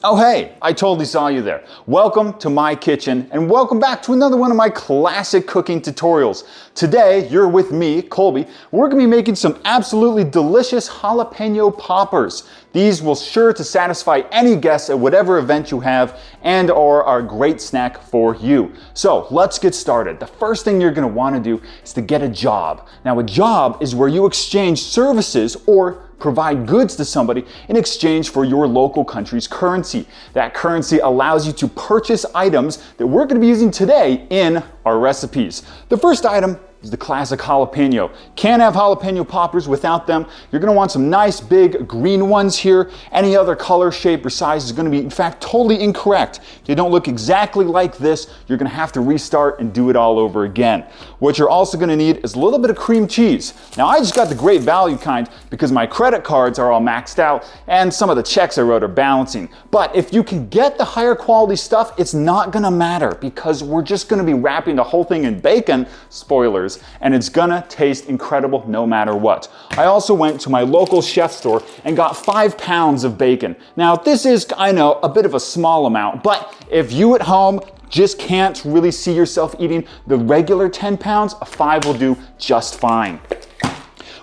Oh hey, I totally saw you there. Welcome to my kitchen and welcome back to another one of my classic cooking tutorials. Today, you're with me, Colby. We're gonna be making some absolutely delicious jalapeno poppers. These will sure to satisfy any guest at whatever event you have and are a great snack for you. So let's get started. The first thing you're gonna wanna do is to get a job. Now a job is where you exchange services or provide goods to somebody in exchange for your local country's currency. That currency allows you to purchase items that we're going to be using today in our recipes. The first item is the classic jalapeno. Can't have jalapeno poppers without them. You're gonna want some nice big green ones here. Any other color, shape, or size is gonna be, in fact, totally incorrect. If they don't look exactly like this, you're gonna have to restart and do it all over again. What you're also gonna need is a little bit of cream cheese. Now, I just got the great value kind because my credit cards are all maxed out and some of the checks I wrote are balancing. But if you can get the higher quality stuff, it's not gonna matter because we're just gonna be wrapping the whole thing in bacon, spoilers, and it's gonna taste incredible no matter what. I also went to my local chef store and got 5 pounds of bacon. Now this is, I know, a bit of a small amount, but if you at home just can't really see yourself eating the regular 10 pounds, a 5 will do just fine.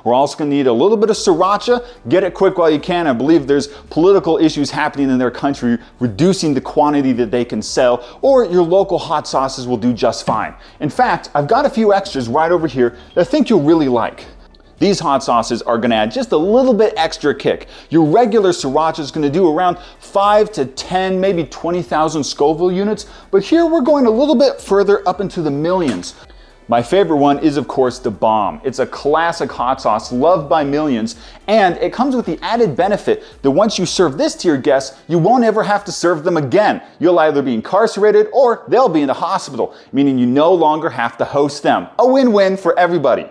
We're also going to need a little bit of sriracha. Get it quick while you can. I believe there's political issues happening in their country, reducing the quantity that they can sell, or your local hot sauces will do just fine. In fact, I've got a few extras right over here that I think you'll really like. These hot sauces are going to add just a little bit extra kick. Your regular sriracha is going to do around 5 to 10, maybe 20,000 Scoville units, but here we're going a little bit further up into the millions. My favorite one is, of course, the Bomb. It's a classic hot sauce loved by millions, and it comes with the added benefit that once you serve this to your guests, you won't ever have to serve them again. You'll either be incarcerated or they'll be in the hospital, meaning you no longer have to host them. A win-win for everybody.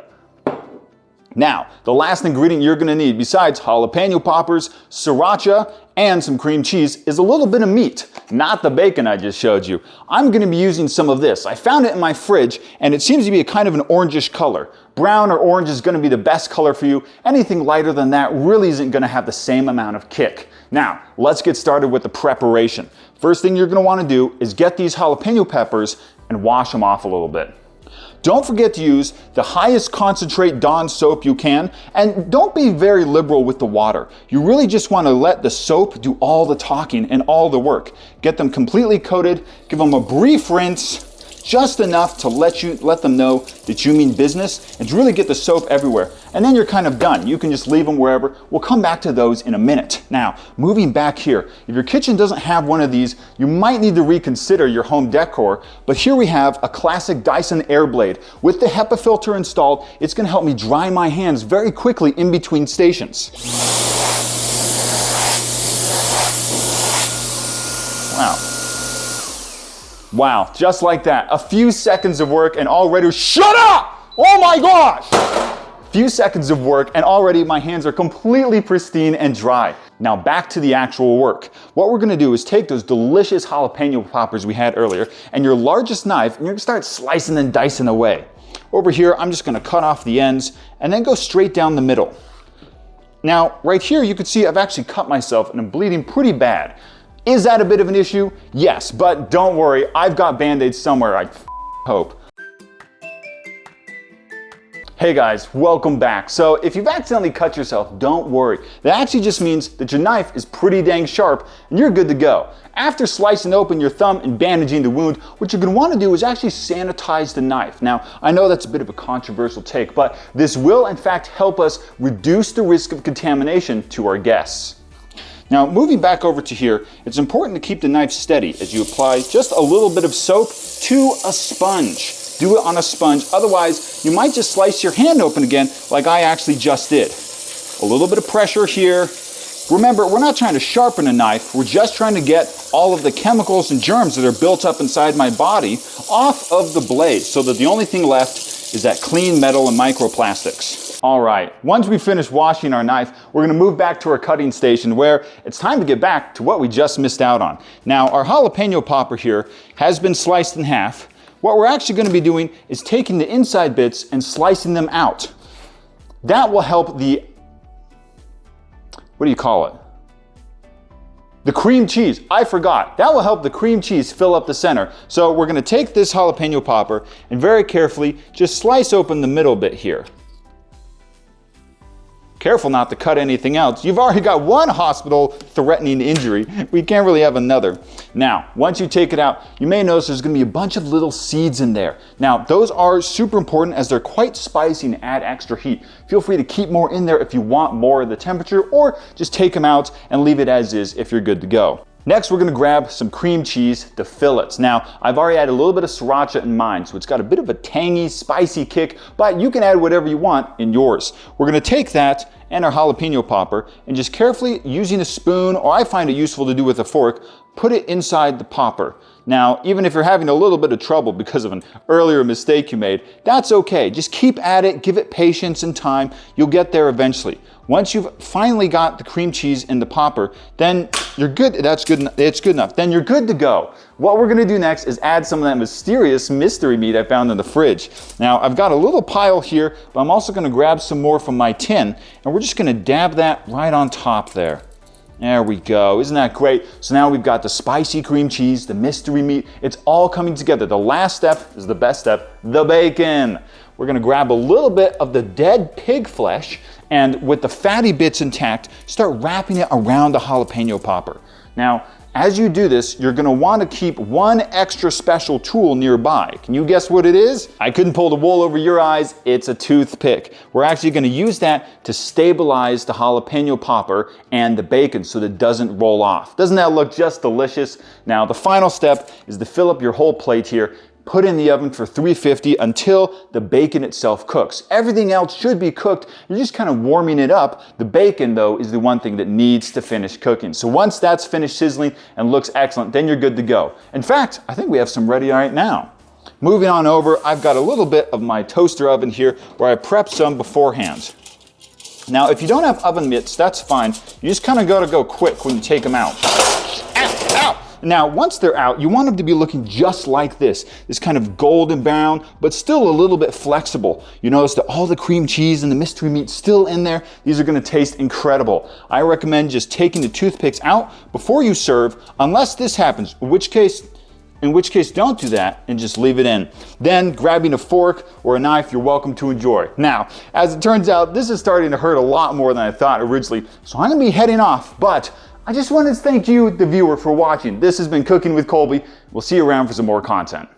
Now, the last ingredient you're gonna need besides jalapeno poppers, sriracha, and some cream cheese is a little bit of meat, not the bacon I just showed you. I'm gonna be using some of this. I found it in my fridge and it seems to be a kind of an orangish color. Brown or orange is gonna be the best color for you. Anything lighter than that really isn't gonna have the same amount of kick. Now, let's get started with the preparation. First thing you're gonna wanna do is get these jalapeno peppers and wash them off a little bit. Don't forget to use the highest concentrate Dawn soap you can, and don't be very liberal with the water. You really just want to let the soap do all the talking and all the work. Get them completely coated, give them a brief rinse, just enough to let them know that you mean business and to really get the soap everywhere. And then you're kind of done. You can just leave them wherever. We'll come back to those in a minute. Now, moving back here, if your kitchen doesn't have one of these, you might need to reconsider your home decor, but here we have a classic Dyson Airblade. With the HEPA filter installed, it's gonna help me dry my hands very quickly in between stations. Wow. Wow, just like that. A few seconds of work and already, shut up! Oh my gosh! A few seconds of work and already my hands are completely pristine and dry. Now back to the actual work. What we're gonna do is take those delicious jalapeno poppers we had earlier and your largest knife and you're gonna start slicing and dicing away. Over here, I'm just gonna cut off the ends and then go straight down the middle. Now, right here, you can see I've actually cut myself and I'm bleeding pretty bad. Is that a bit of an issue? Yes, but don't worry, I've got Band-Aids somewhere, I hope. Hey guys, welcome back. So if you've accidentally cut yourself, don't worry. That actually just means that your knife is pretty dang sharp and you're good to go. After slicing open your thumb and bandaging the wound, what you're gonna wanna do is actually sanitize the knife. Now, I know that's a bit of a controversial take, but this will in fact help us reduce the risk of contamination to our guests. Now, moving back over to here, it's important to keep the knife steady as you apply just a little bit of soap to a sponge. Do it on a sponge, otherwise you might just slice your hand open again like I actually just did. A little bit of pressure here. Remember, we're not trying to sharpen a knife, we're just trying to get all of the chemicals and germs that are built up inside my body off of the blade so that the only thing left is that clean metal and microplastics. All right, once we finish washing our knife, we're gonna move back to our cutting station where it's time to get back to what we just missed out on. Now, our jalapeno popper here has been sliced in half. What we're actually gonna be doing is taking the inside bits and slicing them out. That will help the, what do you call it? The cream cheese, I forgot. That will help the cream cheese fill up the center. So we're gonna take this jalapeno popper and very carefully just slice open the middle bit here. Careful not to cut anything else. You've already got one hospital-threatening injury. We can't really have another. Now, once you take it out, you may notice there's gonna be a bunch of little seeds in there. Now, those are super important as they're quite spicy and add extra heat. Feel free to keep more in there if you want more of the temperature, or just take them out and leave it as is if you're good to go. Next, we're gonna grab some cream cheese to fillets. Now, I've already added a little bit of sriracha in mine, so it's got a bit of a tangy, spicy kick, but you can add whatever you want in yours. We're gonna take that and our jalapeno popper and just carefully, using a spoon, or I find it useful to do with a fork, put it inside the popper. Now, even if you're having a little bit of trouble because of an earlier mistake you made, that's okay. Just keep at it, give it patience and time. You'll get there eventually. Once you've finally got the cream cheese in the popper, then you're good. That's good. It's good enough. Then you're good to go. What we're gonna do next is add some of that mysterious mystery meat I found in the fridge. Now, I've got a little pile here, but I'm also gonna grab some more from my tin, and we're just gonna dab that right on top there. There we go. Isn't that great? So now we've got the spicy cream cheese, the mystery meat. It's all coming together. The last step is the best step, the bacon. We're gonna grab a little bit of the dead pig flesh, and with the fatty bits intact, start wrapping it around the jalapeno popper. Now, as you do this, you're gonna wanna keep one extra special tool nearby. Can you guess what it is? I couldn't pull the wool over your eyes. It's a toothpick. We're actually gonna use that to stabilize the jalapeno popper and the bacon so that it doesn't roll off. Doesn't that look just delicious? Now, the final step is to fill up your whole plate here. Put in the oven for 350 until the bacon itself cooks. Everything else should be cooked. You're just kind of warming it up. The bacon, though, is the one thing that needs to finish cooking. So once that's finished sizzling and looks excellent, then you're good to go. In fact, I think we have some ready right now. Moving on over, I've got a little bit of my toaster oven here where I prepped some beforehand. Now, if you don't have oven mitts, that's fine. You just kind of got to go quick when you take them out. Ow! Now, once they're out, you want them to be looking just like this kind of golden brown, but still a little bit flexible. You notice that all the cream cheese and the mystery meat still in there. These are gonna taste incredible. I recommend just taking the toothpicks out before you serve, unless this happens, in which case don't do that and just leave it in. Then grabbing a fork or a knife, you're welcome to enjoy. Now, as it turns out, this is starting to hurt a lot more than I thought originally, so I'm gonna be heading off, but I just wanted to thank you, the viewer, for watching. This has been Cooking with Colby. We'll see you around for some more content.